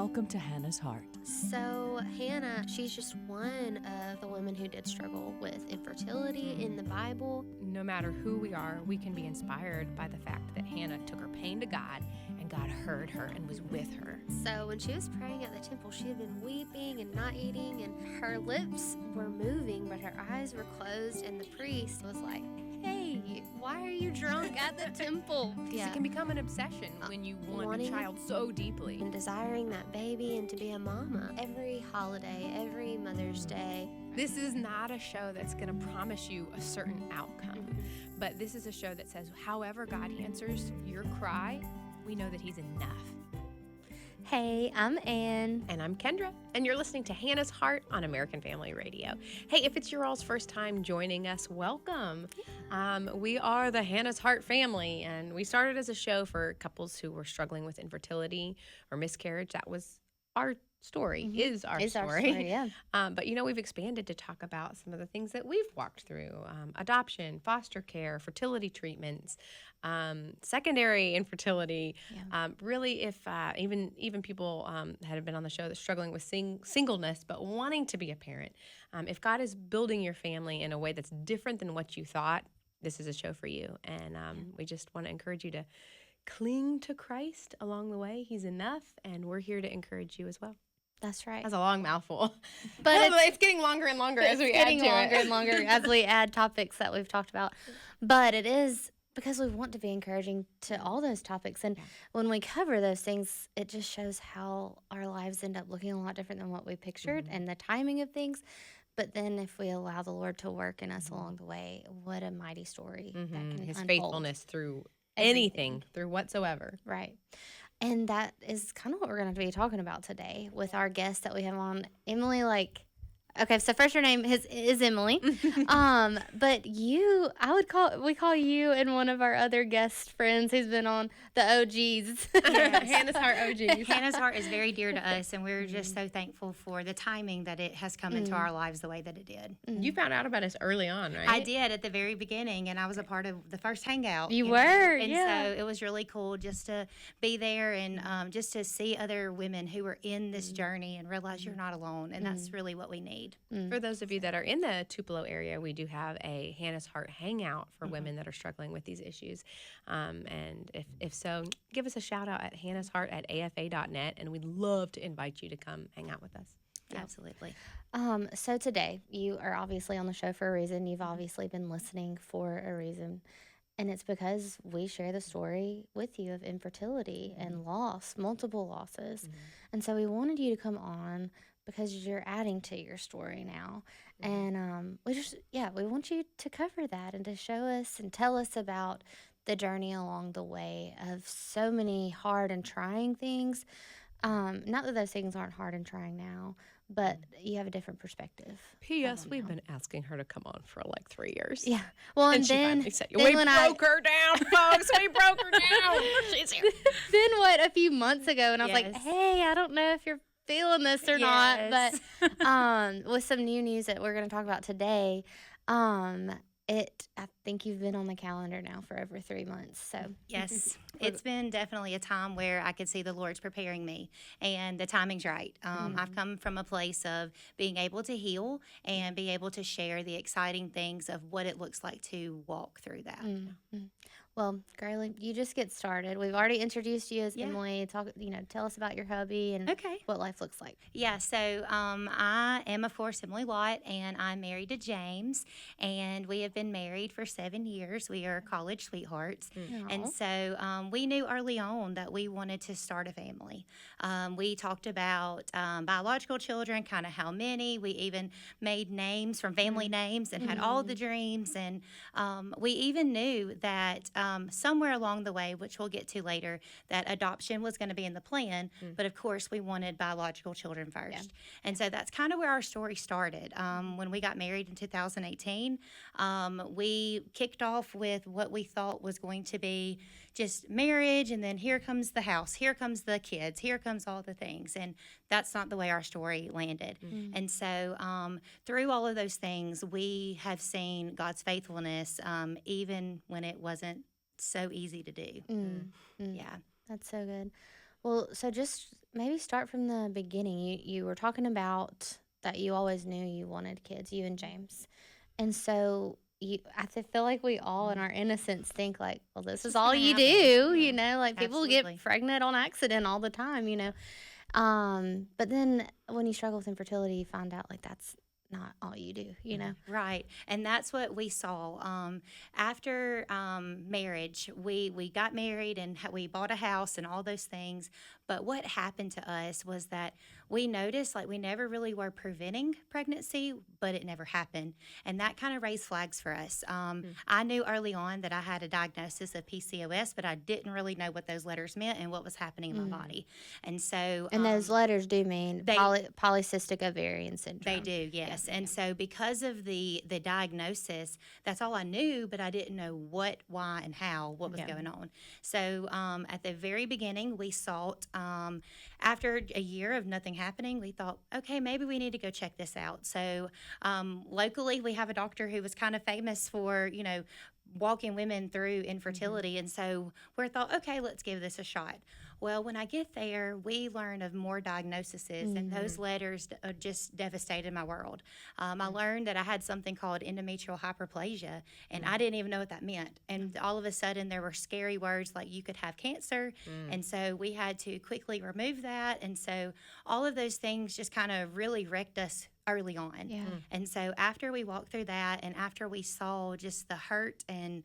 Welcome to Hannah's Heart. So Hannah, she's just one of the women who did struggle with infertility in the Bible. No matter who we are, we can be inspired by the fact that Hannah took her pain to God, and God heard her and was with her. So when she was praying at the temple, she had been weeping and not eating, and her lips were moving, but her eyes were closed, and the priest was like, "Hey, why are you drunk at the temple?" It can become an obsession when you want a child so deeply. And desiring that baby and to be a mama. Every holiday, every Mother's Day. This is not a show that's going to promise you a certain outcome, but this is a show that says, however God answers your cry, we know that He's enough. Hey, I'm Ann. And I'm Kendra, and you're listening to Hannah's Heart on American Family Radio. Hey, if it's your all's first time joining us, welcome. We are the Hannah's Heart family, and we started as a show for couples who were struggling with infertility or miscarriage. That was our story, is our story. Yeah. But, we've expanded to talk about some of the things that we've walked through, adoption, foster care, fertility treatments, secondary infertility. Yeah. Really, if even people that have been on the show that's struggling with singleness but wanting to be a parent, if God is building your family in a way that's different than what you thought, this is a show for you. And we just want to encourage you to cling to Christ along the way. He's enough, and we're here to encourage you as well. That's right. That's a long mouthful. But it's getting longer and longer as we add to it. It's getting longer and longer as we add topics that we've talked about. But it is because we want to be encouraging to all those topics. And when we cover those things, it just shows how our lives end up looking a lot different than what we pictured and the timing of things. But then if we allow the Lord to work in us along the way, what a mighty story that can His unfold. Faithfulness through anything, through whatsoever. Right. And that is kind of what we're going to be talking about today with our guest that we have on, Emily. Okay, so first your name is Emily, but we call you and one of our other guest friends who's been on the OGs. Yes. Hannah's Heart OGs. Hannah's Heart is very dear to us, and we're just so thankful for the timing that it has come into our lives the way that it did. You found out about us early on, right? I did at the very beginning, and I was a part of the first hangout. You know, were, and yeah. so it was really cool just to be there and just to see other women who were in this journey and realize you're not alone, and that's really what we need. For those of you that are in the Tupelo area, we do have a Hannah's Heart hangout for women that are struggling with these issues. And if so, give us a shout out at Hannah's Heart at afa.net, and we'd love to invite you to come hang out with us. Absolutely. So today, you are obviously on the show for a reason. You've obviously been listening for a reason. And it's because we share the story with you of infertility and loss, multiple losses. And so we wanted you to come on because you're adding to your story now. And we want you to cover that and to show us and tell us about the journey along the way of so many hard and trying things. Not that those things aren't hard and trying now, but you have a different perspective. P.S. We've been asking her to come on for 3 years. Yeah. Well, and she then, finally said, we broke her down, folks. We broke her down. She's here. Then a few months ago, and I was like, Yes. hey, I don't know if you're feeling this or not, but with some new news that we're going to talk about today, I think you've been on the calendar now for over 3 months. So Yes, it's been definitely a time where I could see the Lord's preparing me, and the timing's right. I've come from a place of being able to heal and be able to share the exciting things of what it looks like to walk through that. Well, Gurley, you just get started. We've already introduced you as Yeah. Emily. Tell us about your hubby and Okay. what life looks like. Yeah, so I am, of course, Emily Lott, and I'm married to James, and we have been married for 7 years. We are college sweethearts, and so we knew early on that we wanted to start a family. We talked about biological children, kind of how many. We even made names from family names and had all the dreams, and we even knew that somewhere along the way, which we'll get to later, that adoption was going to be in the plan, but of course we wanted biological children first. Yeah. And so that's kind of where our story started. When we got married in 2018, we kicked off with what we thought was going to be just marriage, and then here comes the house, here comes the kids, here comes all the things, and that's not the way our story landed. And so through all of those things, we have seen God's faithfulness even when it wasn't so easy to do. Yeah. That's so good. Well, so just maybe start from the beginning. You were talking about that you always knew you wanted kids, you and James. And so feel like we all in our innocence think like, well, this It's is just all gonna you happen. do, Yeah, like people absolutely. get pregnant on accident all the time, But then when you struggle with infertility, you find out like that's not all you do. Right, and that's what we saw. After marriage, we got married and we bought a house and all those things. But what happened to us was that we noticed like we never really were preventing pregnancy, but it never happened, and that kind of raised flags for us. I knew early on that I had a diagnosis of PCOS, but I didn't really know what those letters meant and what was happening in my body, and so And those letters do mean they polycystic ovarian syndrome. they do, yes. And so because of the diagnosis, that's all I knew, but I didn't know what, why, and how, what was going on. So at the very beginning, we sought, after a year of nothing happening, we thought, okay, maybe we need to go check this out. So locally, we have a doctor who was kind of famous for, walking women through infertility. And so we thought, okay, let's give this a shot. Well, when I get there, we learn of more diagnoses, and those letters just devastated my world. I learned that I had something called endometrial hyperplasia, and I didn't even know what that meant. And all of a sudden, there were scary words like you could have cancer. And so we had to quickly remove that. And so all of those things just kind of really wrecked us early on. Yeah. And so after we walked through that and after we saw just the hurt and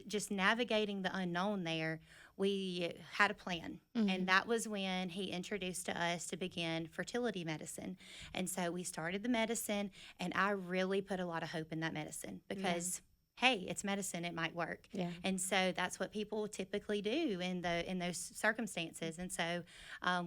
just navigating the unknown there, we had a plan. And that was when he introduced to us to begin fertility medicine. And so we started the medicine, and I really put a lot of hope in that medicine because hey, it's medicine, it might work. Yeah. And so that's what people typically do in those circumstances. And so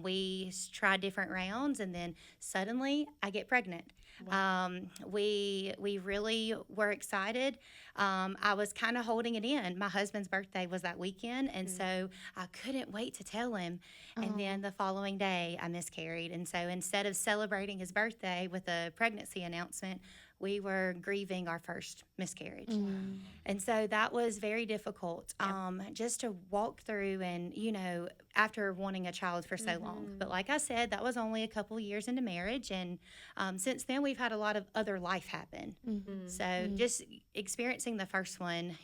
we tried different rounds, and then suddenly I get pregnant. Wow. We really were excited. I was kind of holding it in. My husband's birthday was that weekend, and so I couldn't wait to tell him. And then the following day, I miscarried. And so instead of celebrating his birthday with a pregnancy announcement, we were grieving our first miscarriage. And so that was very difficult just to walk through and, after wanting a child for so long. But like I said, that was only a couple years into marriage. And since then, we've had a lot of other life happen. So just experiencing the first one,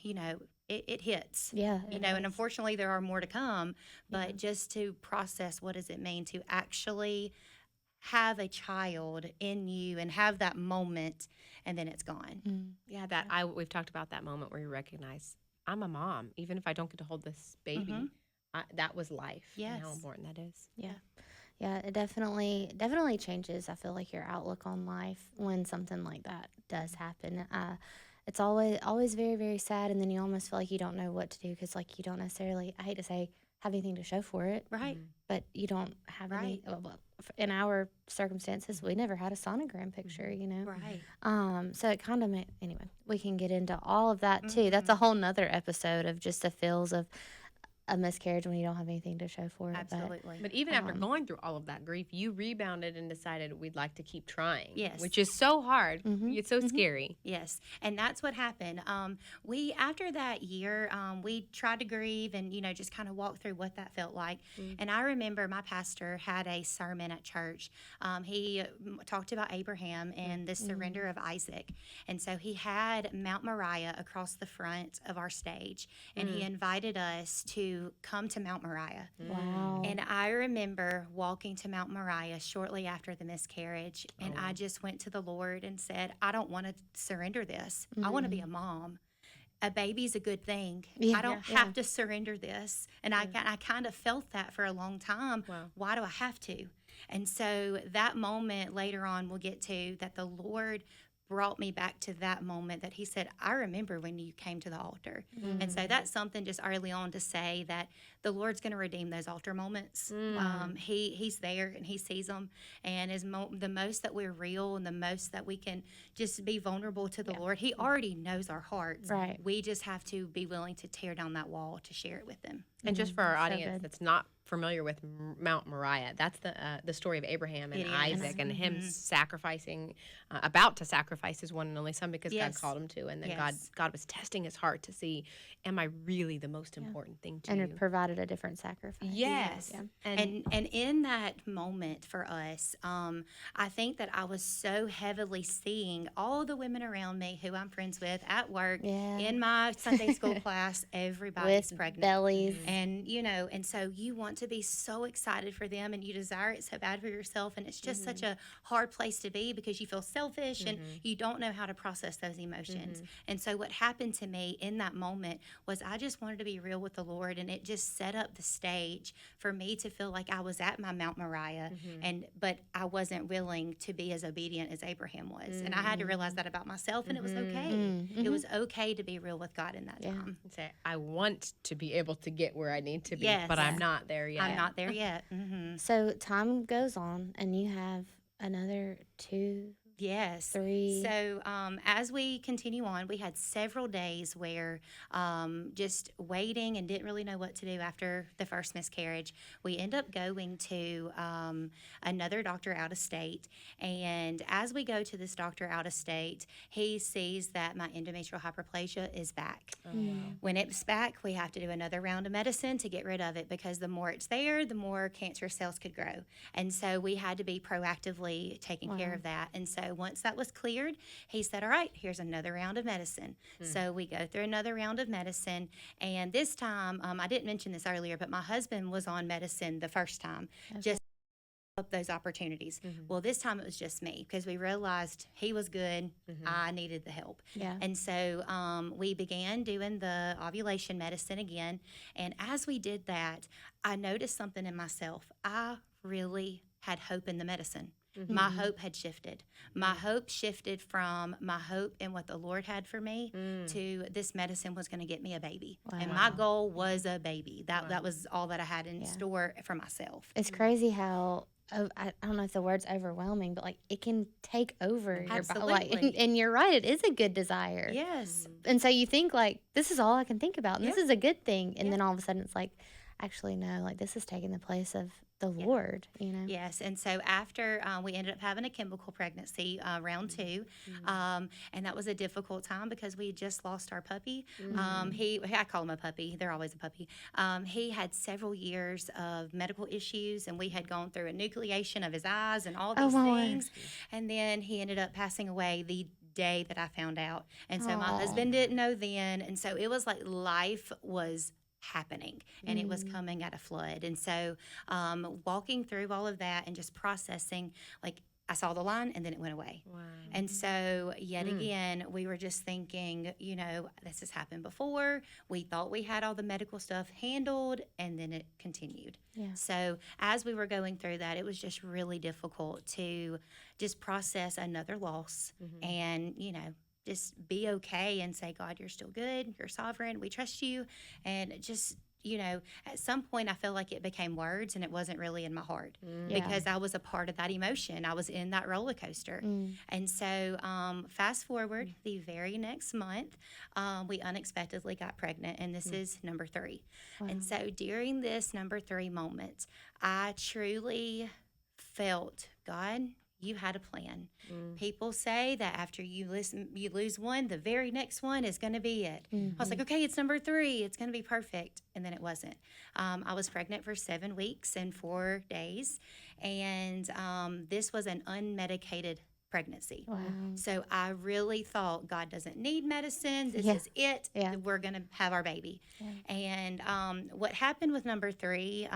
it hits. Yeah. And unfortunately, there are more to come. But just to process what does it mean to actually have a child in you and have that moment, and then it's gone. Yeah, we've talked about that moment where you recognize I'm a mom, even if I don't get to hold this baby. That was life. Yes. And how important that is. Yeah, it definitely changes. I feel like your outlook on life when something like that does happen. It's always very, very sad, and then you almost feel like you don't know what to do because, like, you don't necessarily, I hate to say, have anything to show for it. Right. But you don't have any. Well, in our circumstances, we never had a sonogram picture. Right. So it kind of anyway. We can get into all of that too. That's a whole nother episode of just the feels of a miscarriage when you don't have anything to show for it. Absolutely. But even after going through all of that grief, you rebounded and decided we'd like to keep trying. Yes. Which is so hard. It's so scary. Yes, and that's what happened. We after that year, we tried to grieve and just kind of walk through what that felt like. And I remember my pastor had a sermon at church. He talked about Abraham and the surrender of Isaac, and so he had Mount Moriah across the front of our stage, and he invited us to come to Mount Moriah. Wow. And I remember walking to Mount Moriah shortly after the miscarriage, and I just went to the Lord and said, I don't want to surrender this. I want to be a mom. A baby's a good thing. I don't have to surrender this. And I kind of felt that for a long time. Wow. Why do I have to? And so that moment later on, we'll get to that the Lord brought me back to that moment that he said, I remember when you came to the altar. And so that's something just early on to say that the Lord's going to redeem those altar moments. He's there and he sees them. And the most that we're real and the most that we can just be vulnerable to the Lord, he already knows our hearts. Right. We just have to be willing to tear down that wall to share it with him. And just for our audience that's not familiar with Mount Moriah, that's the story of Abraham and It is. Isaac and him sacrificing, about to sacrifice his one and only son because God called him to, and then God was testing his heart to see, am I really the most important thing to you? And provided a different sacrifice. Yes. Yeah. And in that moment for us, I think that I was so heavily seeing all the women around me who I'm friends with at work, in my Sunday school class, everybody's With pregnant. bellies. And, you know, and so you want to be so excited for them and you desire it so bad for yourself. And it's just such a hard place to be because you feel selfish and you don't know how to process those emotions. And so what happened to me in that moment was I just wanted to be real with the Lord, and it just set up the stage for me to feel like I was at my Mount Moriah, but I wasn't willing to be as obedient as Abraham was. And I had to realize that about myself, and it was okay. It was okay to be real with God in that time. Say, I want to be able to get where I need to be, Yes. but I'm not there yet. I'm not there yet. So time goes on, and you have another 2, Yes. 3. So as we continue on, we had several days where just waiting and didn't really know what to do after the first miscarriage. We end up going to another doctor out of state. And as we go to this doctor out of state, he sees that my endometrial hyperplasia is back. When it's back, we have to do another round of medicine to get rid of it because the more it's there, the more cancer cells could grow. And so we had to be proactively taking care of that. And so once that was cleared, he said, all right, here's another round of medicine. So we go through another round of medicine. And this time, I didn't mention this earlier, but my husband was on medicine the first time, just up those opportunities. Well, this time it was just me because we realized he was good. I needed the help. And so we began doing the ovulation medicine again. And as we did that, I noticed something in myself. I really had hope in the medicine. My hope had shifted. My hope shifted from my hope in what the Lord had for me to this medicine was going to get me a baby. And my goal was a baby. That was all that I had in store for myself. It's crazy how, I don't know if the word's overwhelming, but like it can take over your body. Like, and you're right, it is a good desire. Yes. And so you think like, this is all I can think about, and this is a good thing. And then all of a sudden it's like, actually, no, like this is taking the place of the Lord, you know? Yes. And so after we ended up having a chemical pregnancy, round 2, and that was a difficult time because we had just lost our puppy. I call him a puppy. They're always a puppy. He had several years of medical issues, and we had gone through a nucleation of his eyes and all these things. And then he ended up passing away the day that I found out. And so my husband didn't know then. And so it was like life was happening and it was coming at a flood. And so walking through all of that and just processing, like I saw the line and then it went away. And so yet again, we were just thinking, you know, this has happened before. We thought we had all the medical stuff handled, and then it continued. So as we were going through that, it was just really difficult to just process another loss and, you know, just be okay and say, God, you're still good. You're sovereign. We trust you. And just, you know, at some point I felt like it became words and it wasn't really in my heart because I was a part of that emotion. I was in that roller coaster. And so fast forward the very next month, we unexpectedly got pregnant, and this is number 3. And so during this number 3 moment, I truly felt, God, you had a plan. People say that after you lose one, the very next one is going to be it. I was like, okay, it's number 3. It's going to be perfect. And then it wasn't. I was pregnant for 7 weeks and 4 days. And this was an unmedicated pregnancy. So I really thought God doesn't need medicine. This is it. We're going to have our baby. And what happened with number 3,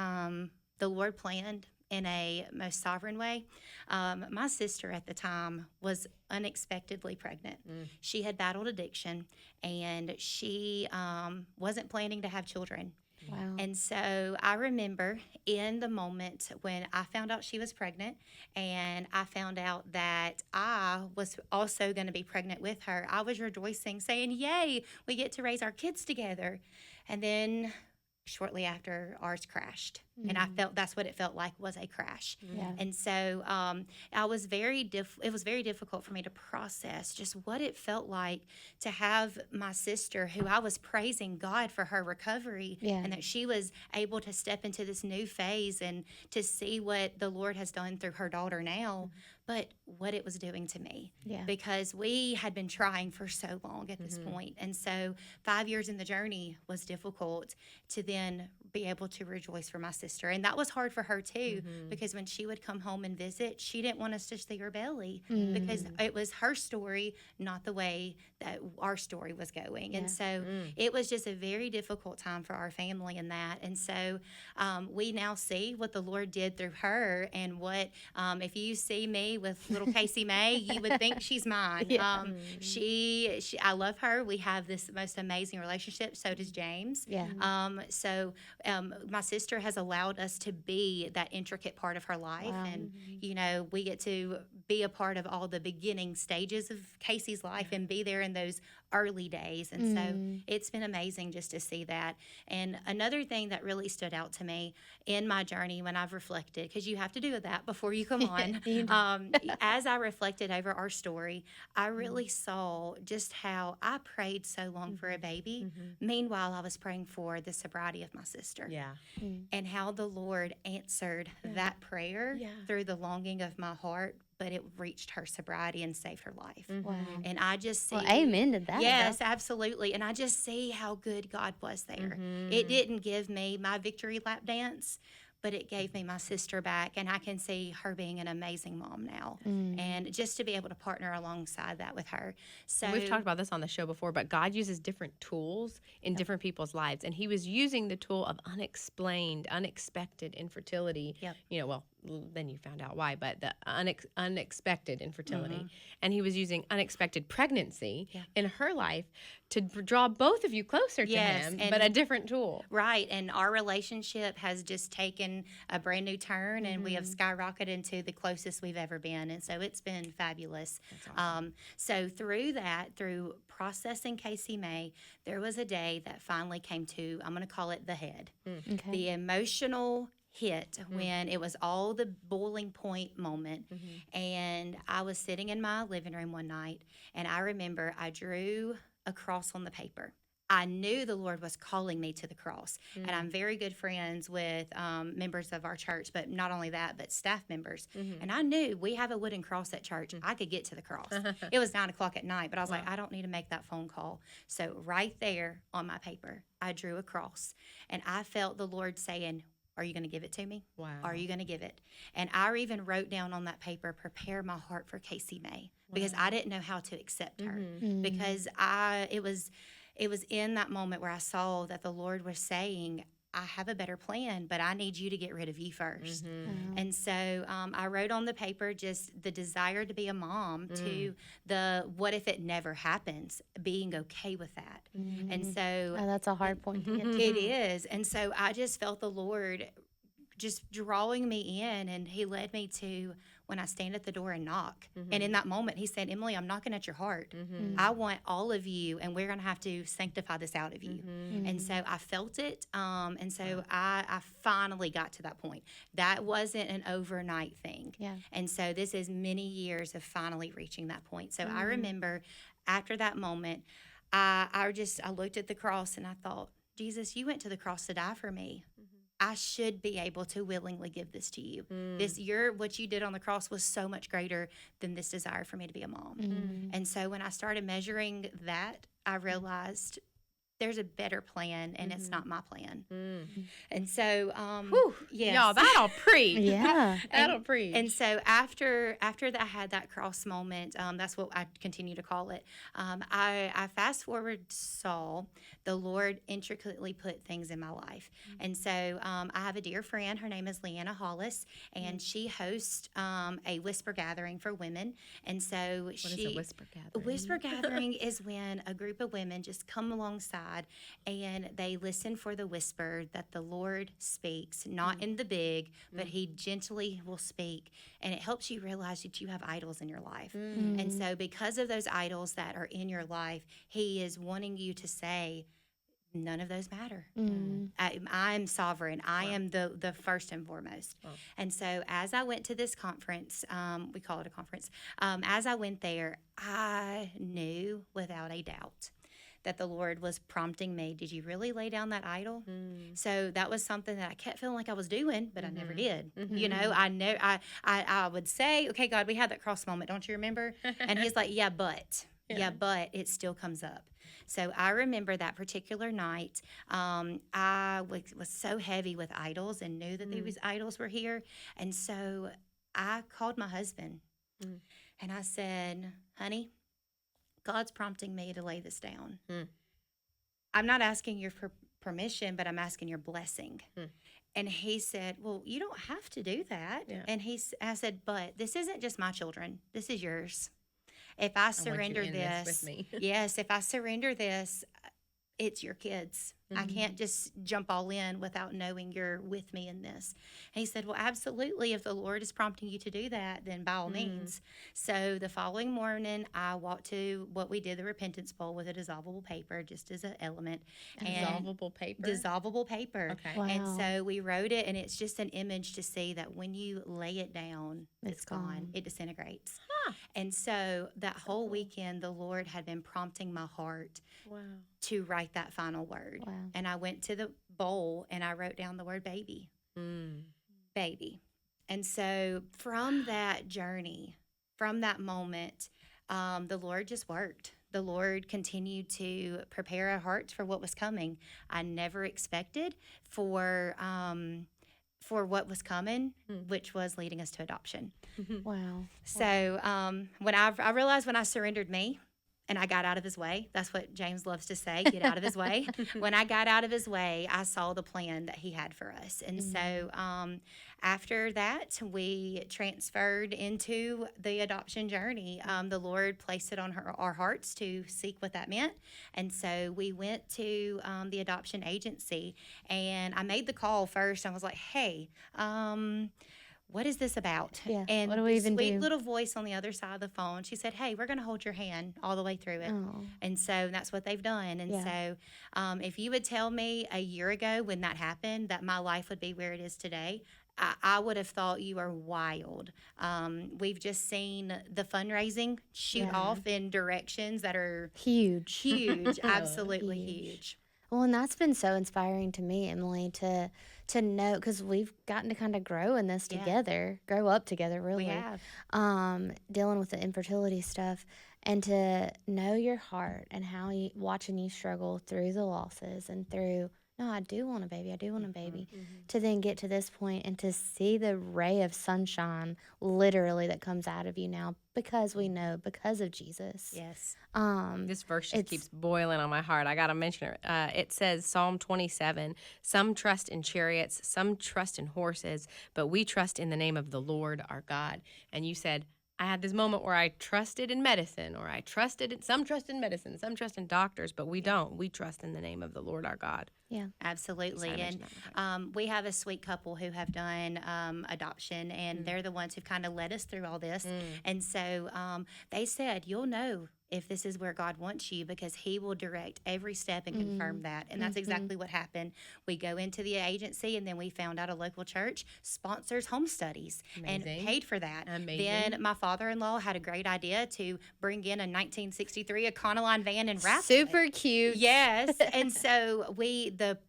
the Lord planned in a most sovereign way. My sister at the time was unexpectedly pregnant. She had battled addiction, and she wasn't planning to have children. And so I remember in the moment when I found out she was pregnant and I found out that I was also going to be pregnant with her, I was rejoicing, saying, yay, we get to raise our kids together. And then shortly after, ours crashed. And I felt that's what it felt like, was a crash. Yeah. And so I was it was very difficult for me to process just what it felt like to have my sister, who I was praising God for her recovery, Yeah. and that she was able to step into this new phase and to see what the Lord has done through her daughter now, but what it was doing to me. Yeah. Because we had been trying for so long at this point. And so 5 years in the journey was difficult to then be able to rejoice for my sister. And that was hard for her too, because when she would come home and visit, she didn't want us to see her belly because it was her story, not the way that our story was going. And so it was just a very difficult time for our family in that. And so we now see what the Lord did through her, and what, if you see me with little Casey May, you would think she's mine. Yeah. I love her. We have this most amazing relationship. So does James. Yeah. My sister has allowed us to be that intricate part of her life. Wow. And, you know, we get to be a part of all the beginning stages of Casey's life and be there in those early days. And so it's been amazing just to see that. And another thing that really stood out to me in my journey when I've reflected, because you have to do that before you come on, as I reflected over our story, I really saw just how I prayed so long for a baby. Meanwhile, I was praying for the sobriety of my sister. Yeah. And how the Lord answered that prayer through the longing of my heart, but it reached her sobriety and saved her life. Wow. And I just see. Well, amen to that. Yes, absolutely. And I just see how good God was there. It didn't give me my victory lap dance, but it gave me my sister back, and I can see her being an amazing mom now. And just to be able to partner alongside that with her. So We've talked about this on the show before, but God uses different tools in different people's lives. And he was using the tool of unexplained, unexpected infertility. Yep. You know, well, then you found out why, but the unexpected infertility. And he was using unexpected pregnancy in her life to draw both of you closer to him, but a different tool. Right. And our relationship has just taken a brand new turn, and we have skyrocketed into the closest we've ever been. And so it's been fabulous. That's awesome. So through processing Casey May, there was a day that finally came to, I'm going to call it the head. Okay. The emotional hit when it was all the boiling point moment. And I was sitting in my living room one night, and I remember I drew a cross on the paper. I knew the Lord was calling me to the cross. And I'm very good friends with members of our church, but not only that, but staff members. And I knew we have a wooden cross at church. I could get to the cross. It was 9:00 at night, but I was like, I don't need to make that phone call. So right there on my paper, I drew a cross, and I felt the Lord saying, are you going to give it to me? Wow. Are you going to give it? And I even wrote down on that paper, prepare my heart for Casey May, because I didn't know how to accept her. Because it was in that moment where I saw that the Lord was saying, I have a better plan, but I need you to get rid of you first. And so I wrote on the paper just the desire to be a mom, to the what if it never happens, being okay with that. And so that's a hard point to get to. it is. And so I just felt the Lord just drawing me in, and he led me to when I stand at the door and knock. And in that moment, he said, Emily, I'm knocking at your heart. I want all of you, and we're going to have to sanctify this out of you. And so I felt it. And so I finally got to that point. That wasn't an overnight thing. Yeah. And so this is many years of finally reaching that point. So I remember after that moment, I looked at the cross and I thought, Jesus, you went to the cross to die for me. I should be able to willingly give this to you. What you did on the cross was so much greater than this desire for me to be a mom. And so when I started measuring that, I realized there's a better plan, and it's not my plan. And so, yes. Y'all, that'll preach. Yeah. That'll preach. And so after that, I had that cross moment. That's what I continue to call it. I fast forward saw the Lord intricately put things in my life. And so I have a dear friend. Her name is Leanna Hollis, and she hosts a whisper gathering for women. And so What is a whisper gathering? A whisper gathering is when a group of women just come alongside and they listen for the whisper that the Lord speaks, not in the big, but he gently will speak. And it helps you realize that you have idols in your life. And so because of those idols that are in your life, he is wanting you to say, none of those matter. Mm. I'm sovereign. I am the first and foremost. And so as I went to this conference, we call it a conference, as I went there, I knew without a doubt that the Lord was prompting me, did you really lay down that idol? So that was something that I kept feeling like I was doing, but I never did. You know, I would say, okay, God, we had that cross moment. Don't you remember? And he's like, yeah, but it still comes up. So I remember that particular night, I was so heavy with idols and knew that these idols were here. And so I called my husband and I said, honey, God's prompting me to lay this down. I'm not asking your permission, but I'm asking your blessing. And he said, well, you don't have to do that. Yeah. And I said, but this isn't just my children. This is yours. If I surrender this with me. yes, if I surrender this, it's your kids. I can't just jump all in without knowing you're with me in this. And he said, well, absolutely. If the Lord is prompting you to do that, then by all means. So the following morning, I walked to what we did, the repentance bowl with a dissolvable paper, just as an element. Dissolvable paper? Dissolvable paper. Okay. Wow. And so we wrote it, and it's just an image to see that when you lay it down, it's gone. It disintegrates. And so that whole weekend, the Lord had been prompting my heart to write that final word. Wow. And I went to the bowl and I wrote down the word baby. Baby. And so from that journey, from that moment, the Lord just worked. The Lord continued to prepare our hearts for what was coming. I never expected for what was coming, which was leading us to adoption. Wow. So when I realized when I surrendered me and I got out of his way, that's what James loves to say, get out of his way. When I got out of his way, I saw the plan that he had for us. And so after that, we transferred into the adoption journey. The Lord placed it on our hearts to seek what that meant. And so we went to the adoption agency, and I made the call first. I was like, hey, what is this about? Yeah. And What do we this even sweet do? little voice on the other side of the phone, she said, hey, we're going to hold your hand all the way through it. Oh. And so that's what they've done. And so if you would tell me a year ago when that happened that my life would be where it is today, I would have thought you are wild. We've just seen the fundraising shoot off in directions that are Huge. absolutely huge. Well, and that's been so inspiring to me, Emily, to know, because we've gotten to kind of grow in this together, grow up together, really. We have. Dealing with the infertility stuff, and to know your heart and how watching you struggle through the losses and through, no, I do want a baby, I do want a baby, to then get to this point and to see the ray of sunshine literally that comes out of you now because we know, because of Jesus. Yes. This verse just keeps boiling on my heart. I got to mention it. It says, Psalm 27, some trust in chariots, some trust in horses, but we trust in the name of the Lord our God. And you said, I had this moment where I trusted in medicine, or some trust in medicine, some trust in doctors, but we don't. We trust in the name of the Lord our God. Yeah. Absolutely. And we have a sweet couple who have done adoption, and they're the ones who've kind of led us through all this. And so they said, you'll know if this is where God wants you, because he will direct every step and confirm that. And that's exactly what happened. We go into the agency, and then we found out a local church sponsors home studies and paid for that. Then my father-in-law had a great idea to bring in a 1963 Econoline van and wrap Super cute. Yes. And so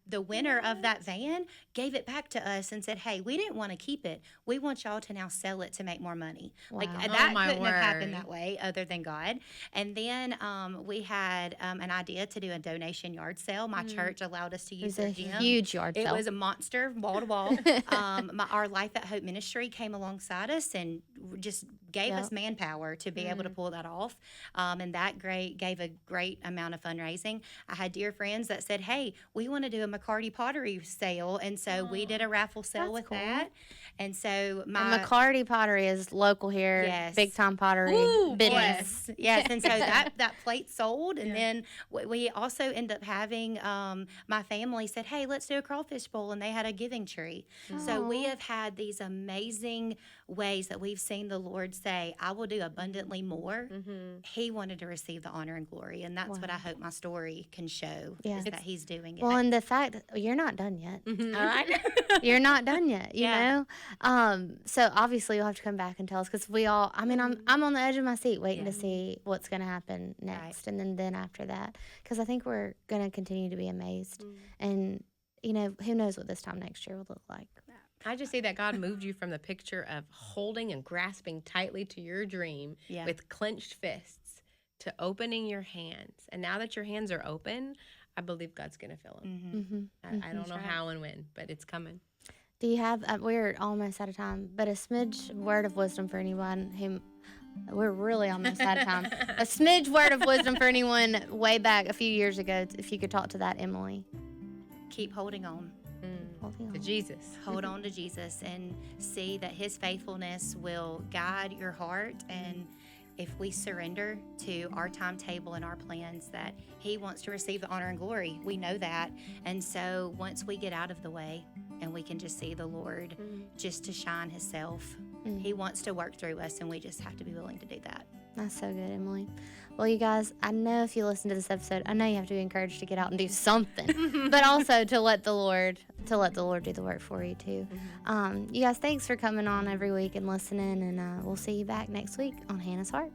the winner of that van gave it back to us and said, hey, we didn't want to keep it. We want y'all to now sell it to make more money. Wow. Like Oh, that my couldn't have word. happened that way other than God. And then we had an idea to do a donation yard sale. My church allowed us to It use was a their gym. huge yard It sale. was a monster, wall to wall. Our Life at Hope ministry came alongside us and just gave us manpower to be able to pull that off. And that gave a great amount of fundraising. I had dear friends that said, hey, we want to do a McCarty pottery sale. And so we did a raffle sale with that. And so and McCarty Pottery is local here. Yes. Big time pottery business. Yes. And so that plate sold. And then we also end up having my family said, hey, let's do a crawfish bowl. And they had a giving tree. So we have had these amazing ways that we've seen the Lord say, I will do abundantly more, Mm-hmm. he wanted to receive the honor and glory. And that's what I hope my story can show, Yeah. is that he's doing it. Well, and the fact you're not done yet. Mm-hmm. All right. You're not done yet, you Yeah. know? So obviously you'll have to come back and tell us because we all, I mean, I'm on the edge of my seat waiting Yeah. to see what's going to happen next. And then after that, because I think we're going to continue to be amazed. And, you know, who knows what this time next year will look like. I just see that God moved you from the picture of holding and grasping tightly to your dream Yeah. with clenched fists to opening your hands. And now that your hands are open, I believe God's going to fill them. I don't know how and when, but it's coming. Do you have, we're almost out of time, but a smidge word of wisdom for anyone who, we're really almost out of time. A smidge word of wisdom for anyone way back a few years ago, if you could talk to that, Emily. Keep holding on. Holding To on. Jesus. Hold on to Jesus and see that his faithfulness will guide your heart. And if we surrender to our timetable and our plans, that he wants to receive the honor and glory. We know that. And so once we get out of the way and we can just see the Lord just to shine himself, he wants to work through us, and we just have to be willing to do that. That's so good, Emily. Well, you guys, I know if you listen to this episode, I know you have to be encouraged to get out and do something, but also to let the Lord do the work for you too. You guys, thanks for coming on every week and listening, and we'll see you back next week on Hannah's Heart.